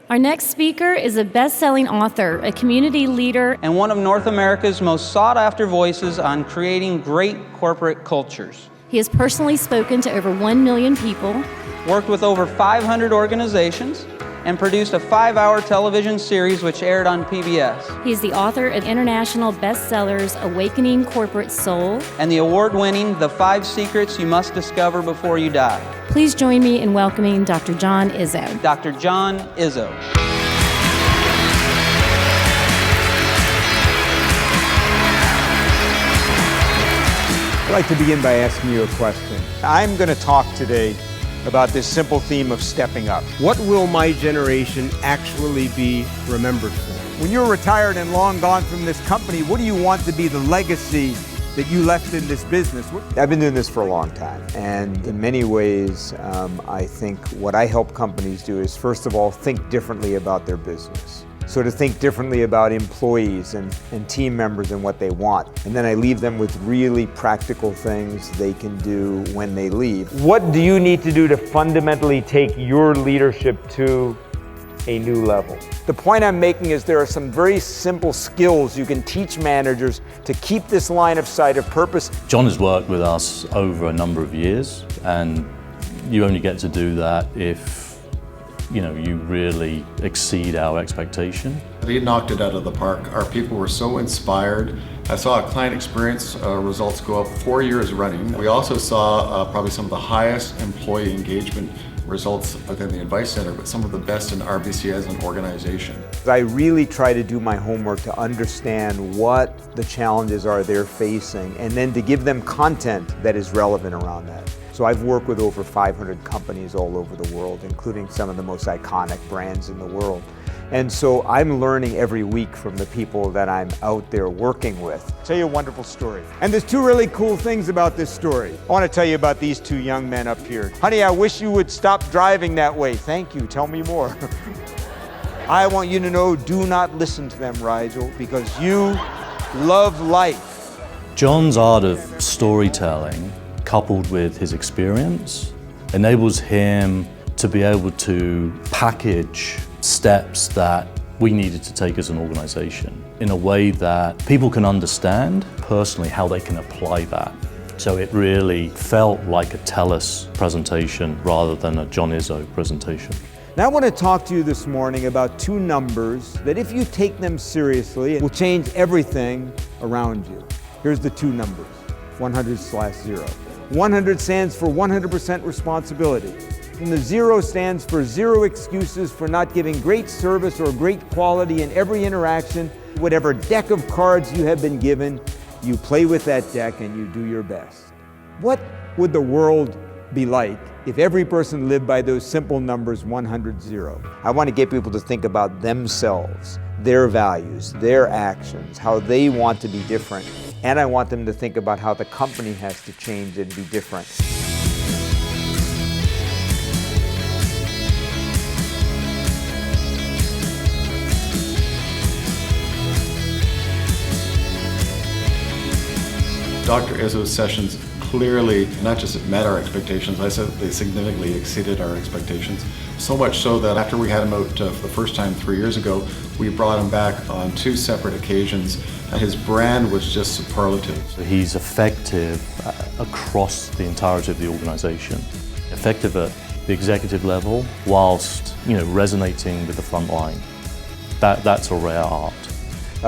Our next speaker is a best-selling author, a community leader, and one of North America's most sought-after voices on creating great corporate cultures. He has personally spoken to over 1 million people, worked with over 500 organizations, and produced a 5-hour television series which aired on PBS. He is the author of international bestsellers Awakening Corporate Soul and the award-winning The 5 Secrets You Must Discover Before You Die. Please join me in welcoming Dr. John Izzo. Dr. John Izzo. I'd like to begin by asking you a question. I'm going to talk today about this simple theme of stepping up. What will my generation actually be remembered for? When you're retired and long gone from this company, what do you want to be the legacy that you left in this business? I've been doing this for a long time, and in many ways, I think what I help companies do is, first of all, think differently about their business. So to think differently about employees and team members and what they want. And then I leave them with really practical things they can do when they leave. What do you need to do to fundamentally take your leadership to a new level? The point I'm making is there are some very simple skills you can teach managers to keep this line of sight of purpose. John has worked with us over a number of years, and you only get to do that if you really exceed our expectation. He knocked it out of the park. Our people were so inspired. I saw client experience results go up 4 years running. We also saw probably some of the highest employee engagement results within the Advice Center, but some of the best in RBC as an organization. I really try to do my homework to understand what the challenges are they're facing, and then to give them content that is relevant around that. So I've worked with over 500 companies all over the world, including some of the most iconic brands in the world. And so I'm learning every week from the people that I'm out there working with. I'll tell you a wonderful story. And there's two really cool things about this story. I want to tell you about these two young men up here. Honey, I wish you would stop driving that way. Thank you, tell me more. I want you to know, do not listen to them, Rigel, because you love life. John's art of storytelling, coupled with his experience, enables him to be able to package steps that we needed to take as an organization in a way that people can understand personally how they can apply that. So it really felt like a TELUS presentation rather than a John Izzo presentation. Now I want to talk to you this morning about two numbers that if you take them seriously, will change everything around you. Here's the two numbers, 100/0. 100 stands for 100% responsibility. And the 0 stands for 0 excuses for not giving great service or great quality in every interaction. Whatever deck of cards you have been given, you play with that deck and you do your best. What would the world be like if every person lived by those simple numbers 100/0? I want to get people to think about themselves, their values, their actions, how they want to be different. And I want them to think about how the company has to change and be different. Dr. Izzo's sessions clearly not just met our expectations, I said they significantly exceeded our expectations. So much so that after we had him out for the first time 3 years ago, we brought him back on 2 separate occasions. His brand was just superlative. He's effective across the entirety of the organization. Effective at the executive level whilst resonating with the front line. That's a rare art.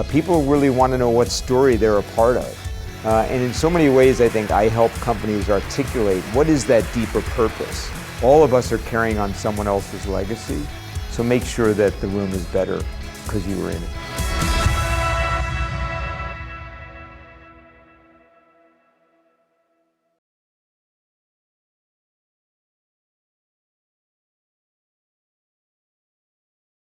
People really want to know what story they're a part of. And in so many ways, I think I help companies articulate what is that deeper purpose. All of us are carrying on someone else's legacy, so make sure that the room is better because you were in it.